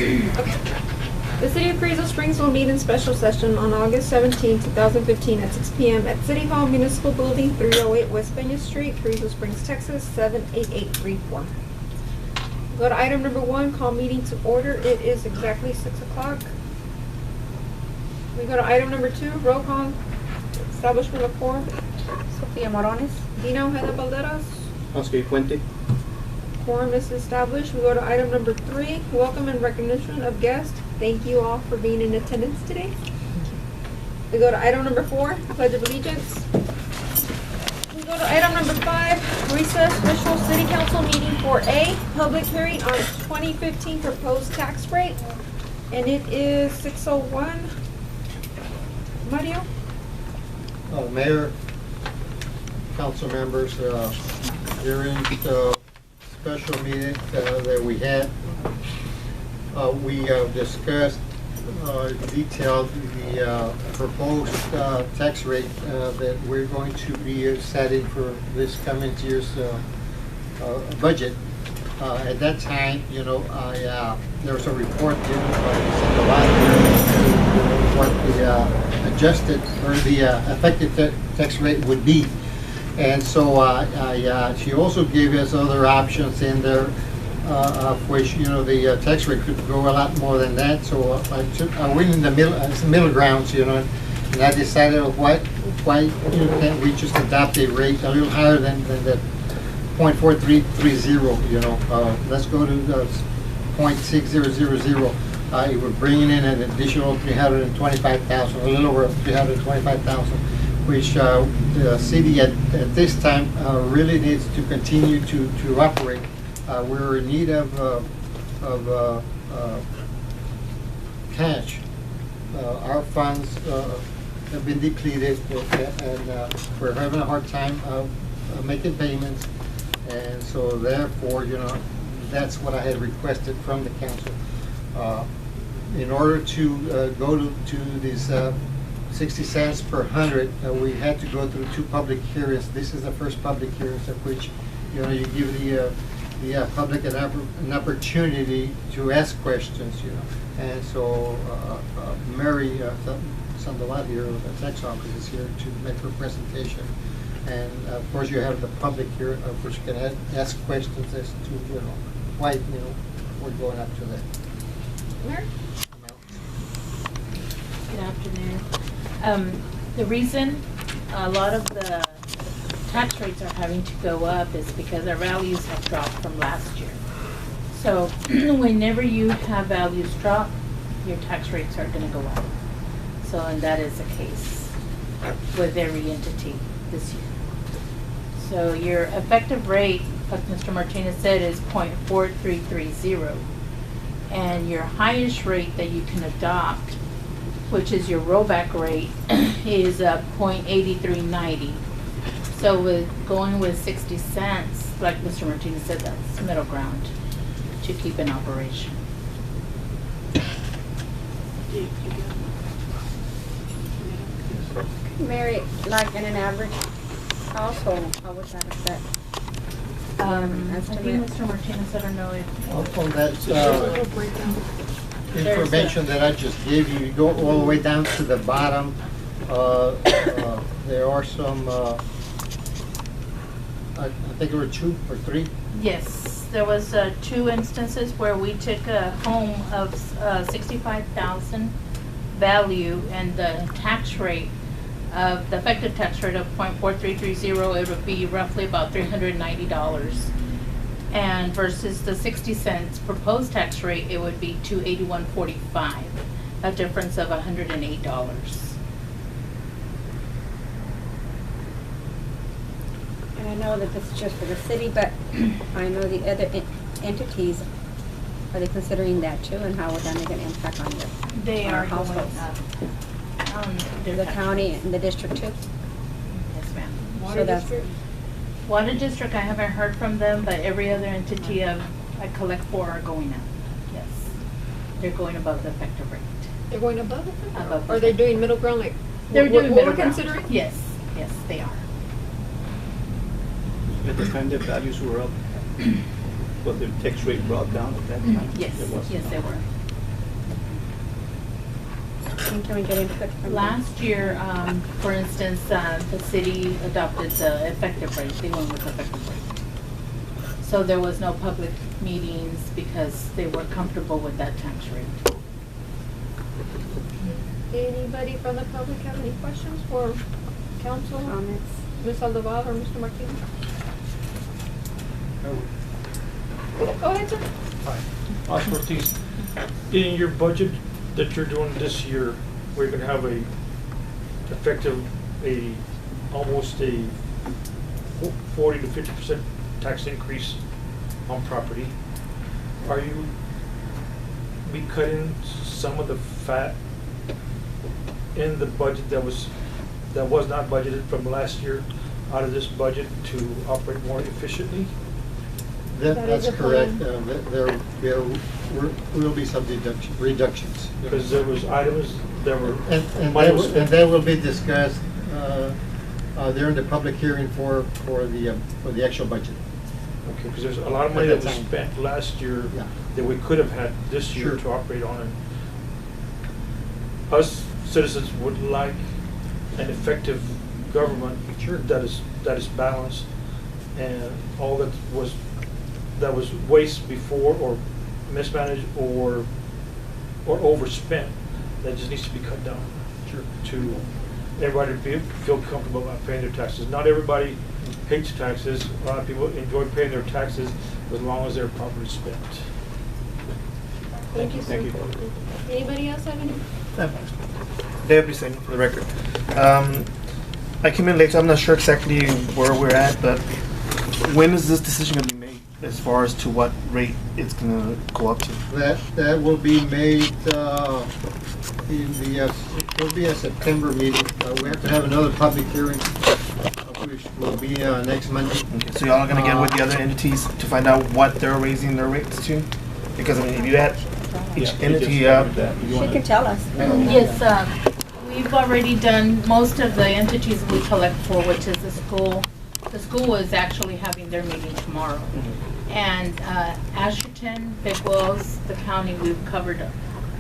Okay. The City of Carrizo Springs will meet in special session on August 17, 2015 at 6 p.m. at City Hall Municipal Building, 308 West Peña Street, Carrizo Springs, Texas, 78834. Go to item number 1, call meeting to order. It is exactly 6 o'clock. We go to item number 2, roll call, establishment of quorum. Sofia Morones. Dino Ojeda Valderas. Oscar Puente. Quorum is established. We go to item number 3, welcome and recognition of guests. Thank you all for being in attendance today. We go to item number 4, Pledge of Allegiance. We go to item number 5, recess special city council meeting 4A, public hearing on 2015 proposed tax rate. And it is 6:01. Mario? Mayor, council members, during the special meeting that we had, we discussed detailed the proposed tax rate that we're going to be setting for this coming year's budget. At that time, there was a report given by what the adjusted or the effective tax rate would be. And so she also gave us other options in there, of which the tax rate could go a lot more than that. So I went in the middle grounds, and I decided why can't we just adopt a rate a little higher than the 0.4330. Let's go to 0.6000. We're bringing in an additional 325,000, a little over 325,000. Which the city at this time really needs to continue to operate. We're in need of cash. Our funds have been depleted, and we're having a hard time making payments. And so therefore, that's what I had requested from the council. In order to go to these 60 cents per 100, we had to go through 2 public hearings. This is the first public hearings of which, you give the public an opportunity to ask questions, And so Mary Sandoval here of the tax office is here to make her presentation. And of course you have the public here, which can ask questions as to, why, we're going up to that. Mary? Good afternoon. The reason a lot of the tax rates are having to go up is because our values have dropped from last year. So whenever you have values drop, your tax rates are going to go up. So, and that is the case with every entity this year. So your effective rate, like Mr. Martinez said, is 0.4330. And your highest rate that you can adopt, which is your rollback rate, is 0.8390. So with going with 60 cents, like Mr. Martinez said, that's middle ground to keep in operation. Mary, like in an average household, how would that affect? I think Mr. Martinez, I don't know if... On that information that I just gave you, you go all the way down to the bottom. There are some, I think there were 2 or 3. Yes, there was 2 instances where we took a home of 65,000 value, and the tax rate of the effective tax rate of 0.4330, it would be roughly about $390. And versus the 60 cents proposed tax rate, it would be $281.45, a difference of $108. And I know that this is just for the city, but I know the other entities, are they considering that too, and how would that make an impact on our households? The county and the district too? Yes, ma'am. Water district? Water district, I haven't heard from them, but every other entity I collect for are going up. Yes. They're going above the effective rate. They're going above it? Above Or they're doing middle ground like they're doing what middle we're ground. considering? Yes, yes, they are. At the time the values were up, but the tax rate brought down at that time? Yes, It was yes, not. they were. And can we get input from them? Last year, for instance, the city adopted the effective rate. They went with effective rate. So there was no public meetings because they were comfortable with that tax rate. Anybody from the public have any questions for council? Comments? Ms. Aldeval or Mr. Martinez? Go ahead, sir. Hi, Oscar Ortiz. In your budget that you're doing this year, we're gonna have almost a 40 to 50% tax increase on property. Are you be cutting some of the fat in the budget that was not budgeted from last year out of this budget to operate more efficiently? That is That's a correct. plan. There will be some reductions. Because there was items that were. And that will be discussed during the public hearing for the actual budget. Okay, because there's a lot of money At that that was time. spent last year Yeah. that we could have had this year Sure. to operate on. And us citizens would like an effective government Sure. that is balanced, and all that was waste before or mismanaged or overspent, that just needs to be cut down. Sure. To everybody to feel comfortable about paying their taxes. Not everybody hates taxes. A lot of people enjoy paying their taxes as long as they're properly spent. Thank you, sir. Thank you. Anybody else have any? David Singh, for the record. I came in late, so I'm not sure exactly where we're at, but when is this decision going to be made as far as to what rate it's going to go up to? That will be made it'll be a September meeting. We have to have another public hearing, which will be next Monday. Okay, so y'all are going to get with the other entities to find out what they're raising their rates to? Because I mean, if you add each entity up, She can tell us. Yes, we've already done most of the entities we collect for, which is the school. The school is actually having their meeting tomorrow. And Asherton, Big Wells, the county, we've covered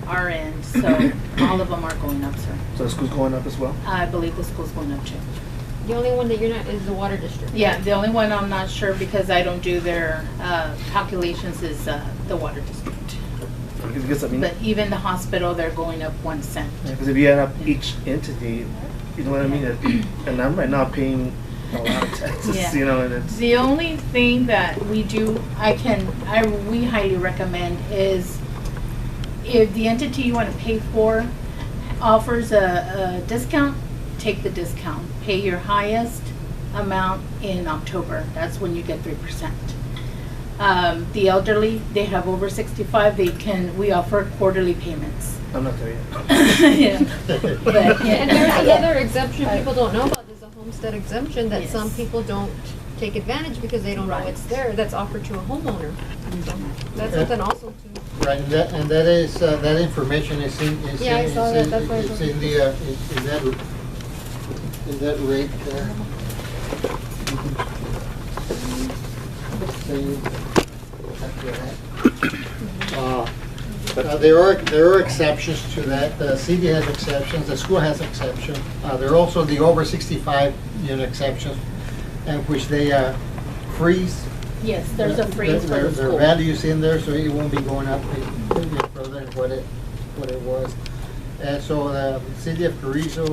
our end, so all of them are going up, sir. so the school's going up as well? I believe the school's going up too. The only one that you're not is the water district. Yeah, the only one I'm not sure because I don't do their calculations is the water district. Because I mean, But even the hospital, they're going up 1 cent. because if you add up each entity, you know what I mean? And I'm right now paying a lot of taxes, Yeah. you know, and it's. The only thing that we do, we highly recommend is if the entity you want to pay for offers a discount, take the discount. Pay your highest amount in October. That's when you get 3%. The elderly, they have over 65, we offer quarterly payments. I'm not there yet. Yeah. But, yeah. And there's another exemption people don't know about, there's a homestead exemption that Yes. some people don't take advantage because they don't know Right. it's there, that's offered to a homeowner. So that's something also to, Right, and that is, that information is in, Yeah, I saw that. That's why I it's was in that rate there. There are exceptions to that. The city has exceptions, the school has exceptions. There are also the over 65 unit exceptions, and which they freeze. Yes, there's a freeze for There the are school. values in there, so it won't be going up any further than what it was. And so the city of Carrizo,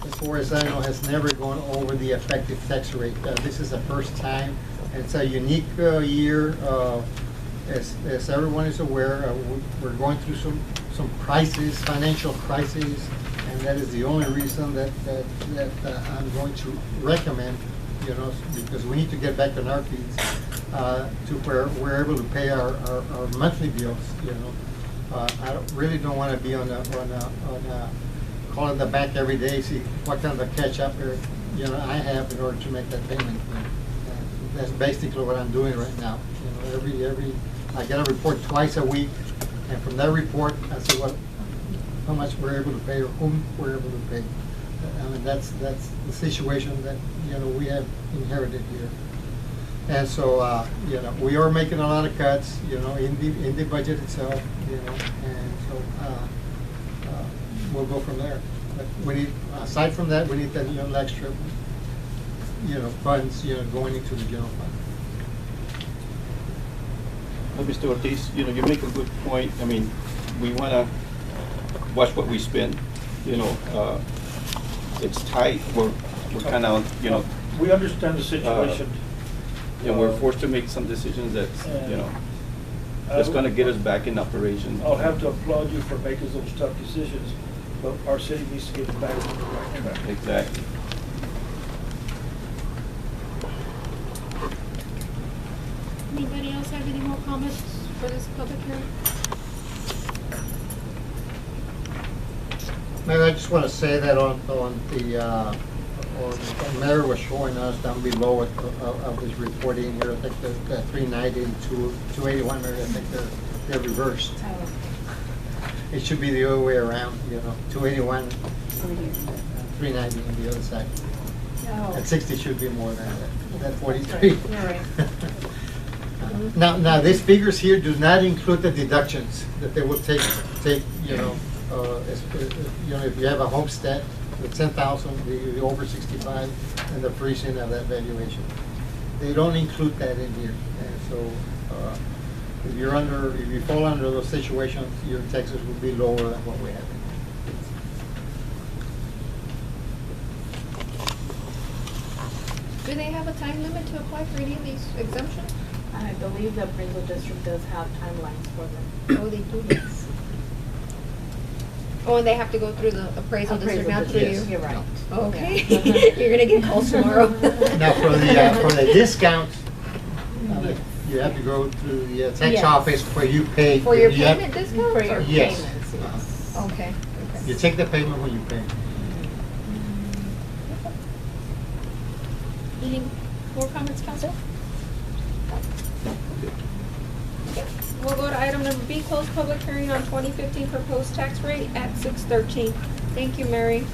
as far as I know, has never gone over the effective tax rate. This is the first time. It's a unique year. As everyone is aware, we're going through some crises, financial crises, and that is the only reason that I'm going to recommend, you know, because we need to get back on our feet to where we're able to pay our monthly bills, you know. I really don't want to be on calling the bank every day, see what kind of a catch up or, you know, I have in order to make that payment. That's basically what I'm doing right now. You know, I get a report twice a week, and from that report, I see how much we're able to pay or whom we're able to pay. I mean, that's the situation that, you know, we have inherited here. And so, you know, we are making a lot of cuts, you know, in the budget itself, you know, and so, we'll go from there. But we need, aside from that, we need that little extra, you know, funds, you know, going into the general fund. Well, Mr. Ortiz, you know, you make a good point. I mean, we want to watch what we spend, you know. It's tight, we're kind of, you know, We understand the situation. and we're forced to make some decisions that's, you know, that's going to get us back in operation. I'll have to applaud you for making those tough decisions, but our city needs to get back on the right track. Exactly. Anybody else have any more comments for this public hearing? Mayor, I just want to say that on the Mayor was showing us down below of his reporting here, I think the 390 and 281, Mayor, I think they're reversed. It should be the other way around, you know, 281, 390 on the other side. And 60 should be more than that 43. You're right. Now, these figures here do not include the deductions that they will take, you know, if you have a homestead with 10,000, the over 65, and the freezing of that valuation. They don't include that in here, and so if you fall under those situations, your taxes will be lower than what we have. Do they have a time limit to apply for any of these exemptions? I believe the appraisal district does have timelines for them. Oh, they do, yes. Oh, and they have to go through the appraisal district, not through you? Yes. You're right. Okay. You're gonna get calls tomorrow. Now, for the discount, you have to go through the tax Yes. office where you pay. For your you have- payment discount? For your Yes. payments, yes. Okay. You take the payment when you pay. Any more comments, council? We'll go to item number B, close public hearing on 2015 proposed tax rate at 6:13. Thank you, Mary.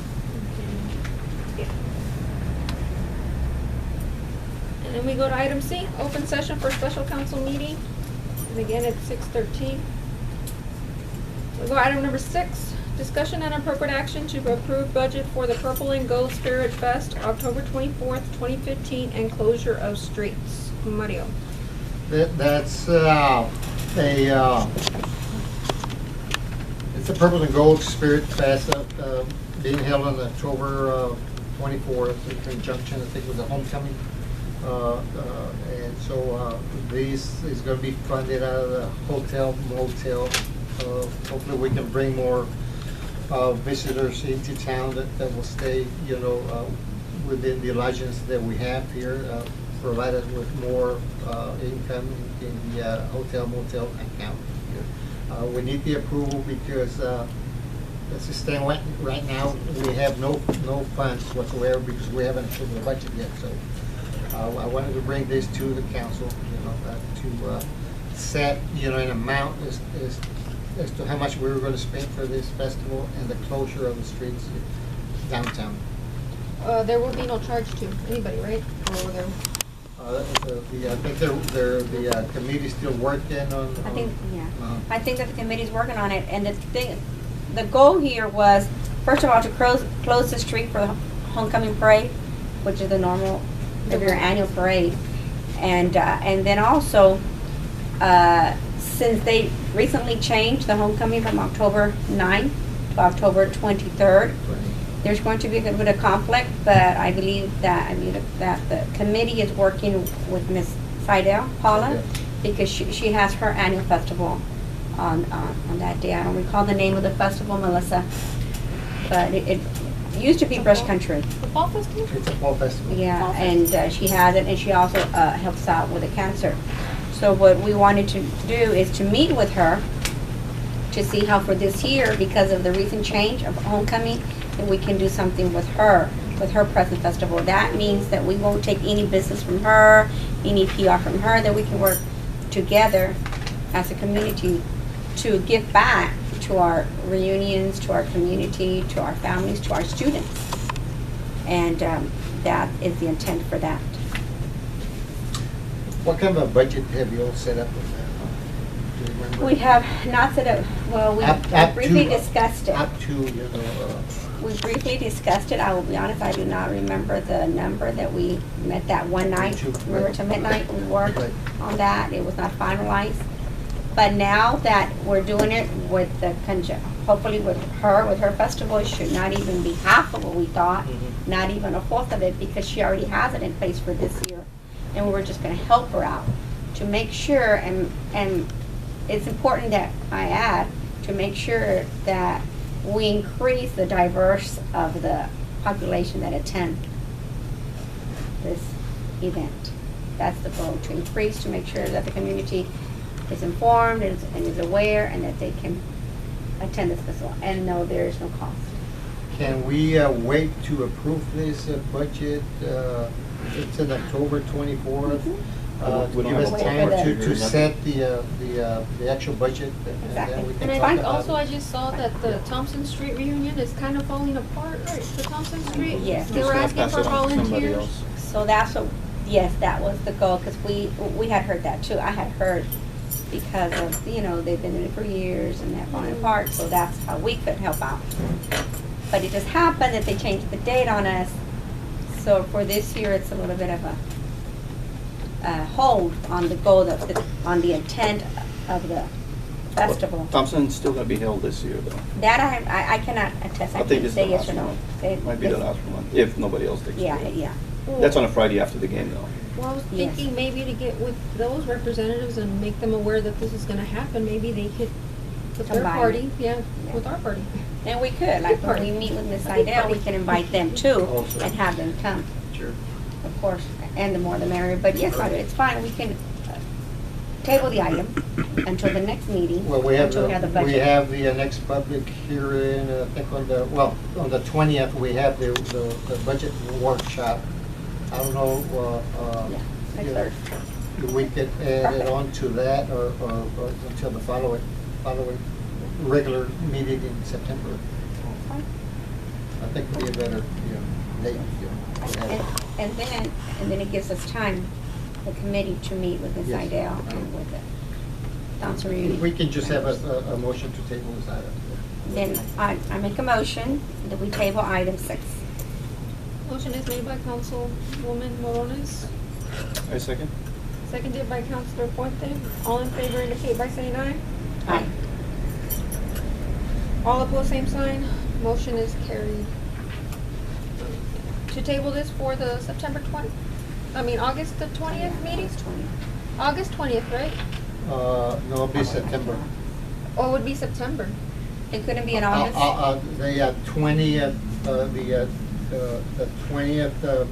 And then we go to item C, open session for special council meeting, and again at 6:13. We'll go to item number 6, discussion and appropriate action to approve budget for the Purple and Gold Spirit Fest, October 24th, 2015, and closure of streets. Mario. That's it's a Purple and Gold Spirit Fest being held on October 24th in conjunction, I think, with the homecoming. And so this is going to be funded out of the hotel, motel. Hopefully we can bring more visitors into town that will stay, you know, within the lodgings that we have here. Provide us with more income in the hotel motel account here. We need the approval because as it stands right now, we have no funds whatsoever because we haven't approved the budget yet. So I wanted to bring this to the council, you know, to set, you know, an amount as to how much we were going to spend for this festival and the closure of the streets downtown. There will be no charge to anybody, right? Or there? I think the committee's still working on. I think, yeah. Uh-huh. I think that the committee's working on it, and the goal here was, first of all, to close the street for the homecoming parade, which is the normal, every annual parade. And then also, since they recently changed the homecoming from October 9th to October 23rd, there's going to be a little bit of conflict, but I believe that the committee is working with Ms. Seidel, Paula, Yeah. because she has her annual festival on that day. I don't recall the name of the festival, Melissa, but it used to be Brush Country. The fall festival? It's a fall festival. Yeah, and she has it, and she also helps out with the cancer. So what we wanted to do is to meet with her to see how for this year, because of the recent change of homecoming, that we can do something with her present festival. That means that we won't take any business from her, any PR from her, that we can work together as a community to give back to our reunions, to our community, to our families, to our students. And that is the intent for that. What kind of a budget have you all set up with that? Do you remember? We have not set up, well, we Up briefly to- discussed it. Up to, you know, We briefly discussed it. I will be honest, I do not remember the number that we met that one night. too. Remember till midnight, we worked Right. on that. It was not finalized. But now that we're doing it with the hopefully with her festival, it should not even be half of what we thought, Mhm. not even a fourth of it, because she already has it in place for this year. And we're just gonna help her out to make sure, and it's important that I add, to make sure that we increase the diverse of the population that attend this event. That's the goal, to increase, to make sure that the community is informed and is aware, and that they can attend this festival, and no, there is no cost. can we wait to approve this budget? It's in October 24th. We don't Give us have a time budget. to set the actual budget. And Exactly. then we can And I talk think about also it. I just saw that the Thompson Street reunion is kind of falling apart, right? The Thompson Street? Yes. They were Just gonna asking pass for it on to somebody volunteers. else. So that's what, yes, that was the goal, because we had heard that too. I had heard because of, they've been in it for years and they're falling apart, so that's how we could help out. But it just happened that they changed the date on us, so for this year, it's a little bit of a hold on the goal, on the intent of the festival. Thompson's still gonna be held this year, though. That I cannot attest, I I think can't this is say the yes last or no. one. Might be the last one, if nobody else takes it. Yeah, yeah. That's on a Friday after the game, though. Well, I was Yes. thinking maybe to get with those representatives and make them aware that this is gonna happen, maybe they could put their Combine party, it. yeah, with our party. And we could, like when we meet with Ms. Seidel, we can invite them too Also. and have them come, Sure. of course, and the more the merrier. But yes, it's fine, we can table the item until the next meeting, Well, we have until we have the budget. we have the next public hearing, I think on the 20th, we have the budget workshop. I don't know, Yeah, next you know, Thursday. we could add it on to that or until the following regular meeting in September. I think would be a better, date, to have it. And then it gives us time, the committee, to meet with Ms. Yes. Seidel and with the Thompson reunion. We can just have a motion to table this item. Then I make a motion that we table item 6. Motion is made by Councilwoman Morones, I second. seconded by Councilor Puente. All in favor indicate by saying aye. Aye. All opposed, same sign. Motion is carried. To table this for the August the 20th meeting? August 20th, right? No, it'll be September. Or it would be September? It couldn't be in August? The 20th, the 20th,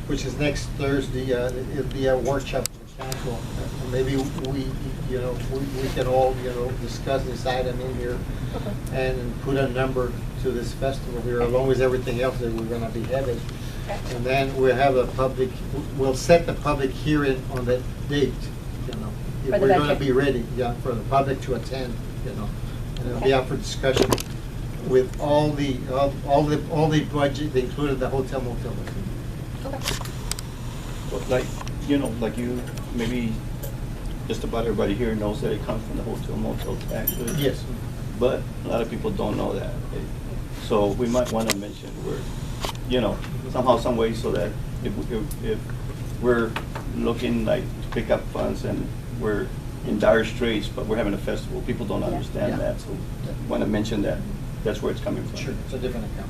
which is next Thursday, it'll be a workshop with council. Maybe we can all, discuss this item in here and put a number to this festival here, along with everything else that we're gonna be having. And then we'll set the public hearing on that date, For If the we're gonna budget. be ready, for the public to attend, And it'll be up for discussion with all the budget, including the hotel motel. Okay. But like you, maybe just about everybody here knows that it comes from the hotel motel tax. Yes. But a lot of people don't know that. So we might want to mention where, somehow, some way, so that if we're looking like to pick up funds and we're in dire straits, but we're having a festival, people don't understand Yeah. that. So want to mention that that's where it's coming from. Sure, it's a different account.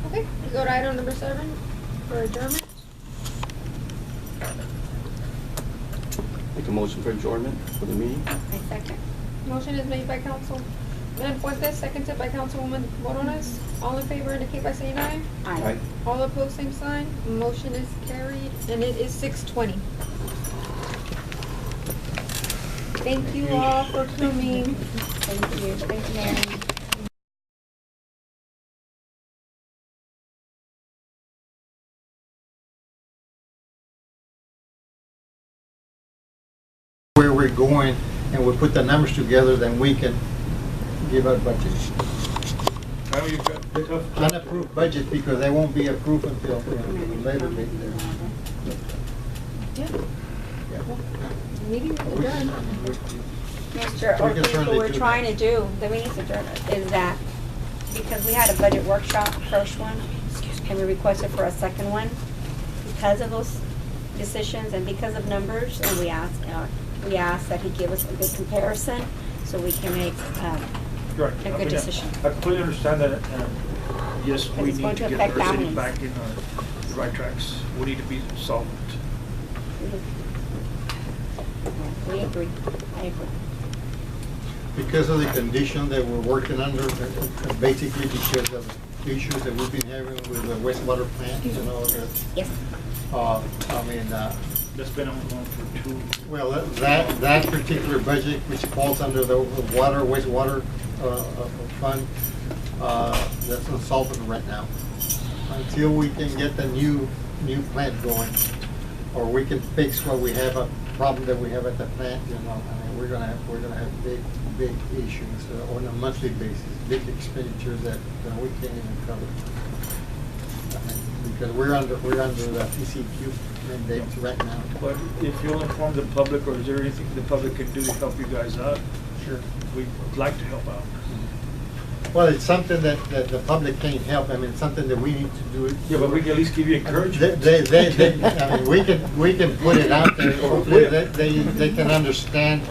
Okay, we go to item number 7 for adjournment. Make a motion for adjournment for the meeting. I second. Motion is made by Councilman Fuentes, seconded by Councilwoman Morones. All in favor indicate by saying aye. Aye. All opposed, same sign. Motion is carried, and it is 6:20. Thank you all for coming. Thank you. Thank you, Mary. Where we're going, and we put the numbers together, then we can give a budget. Well, you've got tough. unapproved budget because they won't be approved until, later date there. Meeting adjourned. Mr. We can Ortiz, what certainly we're do trying that. to do, that we need to adjourn, is that, because we had a budget workshop, first one, and we requested for a second one, because of those decisions and because of numbers, and we asked that he give us a good comparison, so we can make, Right. a good decision. I completely understand that, and yes, we it's need going to to get affect our city families. back in the right tracks. We need to be solvent. we agree, I agree. Because of the condition that we're working under, basically because of issues that we've been having with the wastewater plant, Yes. I mean, That's been ongoing for 2. well, that particular budget, which falls under the wastewater fund, that's insolvent right now. Until we can get the new plant going, or we can fix what we have, a problem that we have at the plant, I mean, we're gonna have big issues on a monthly basis, big expenditures that we can't even cover. I mean, because we're under the TCQ mandates right now. But if you'll inform the public, or is there anything the public can do to help you guys out? Sure. We'd like to help out. Well, it's something that the public can't help. I mean, it's something that we need to do. Yeah, but we can at least give you encouragement. I mean, we can put it out there. Hopefully they can understand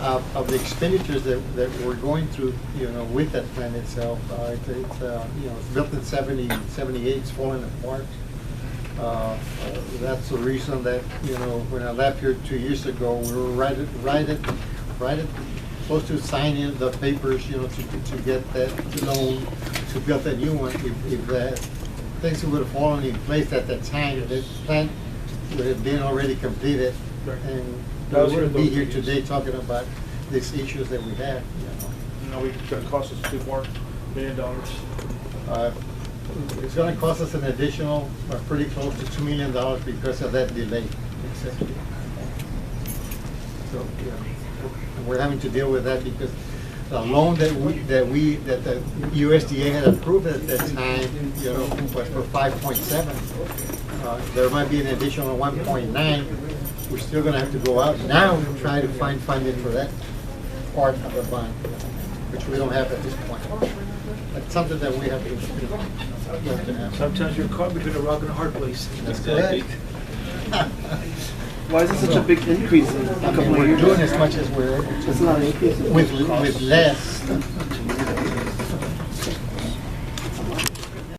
of the expenditures that we're going through, with that plant itself. It's built in 78, it's falling apart. That's the reason that, when I left here 2 years ago, we were right at supposed to sign in the papers, to get that loan to build that new one. If that things would have fallen in place at that time, the plant would have been already completed, and That was we wouldn't your be here those today talking about these issues that we have. It's gonna cost us $2 more million. It's going to cost us an additional, pretty close to $2 million because of that delay. So, we're having to deal with that because the loan that the USDA had approved at that time, was for 5.7. There might be an additional 1.9. We're still going to have to go out now and try to find funding for that part of the bond, which we don't have at this point. That's something that we have to have. Sometimes you're caught between a rock and a hard place. That's correct. Why is it such a big increase in a I couple mean, of we're years? doing as much as we're able to. It's not an increase in With less.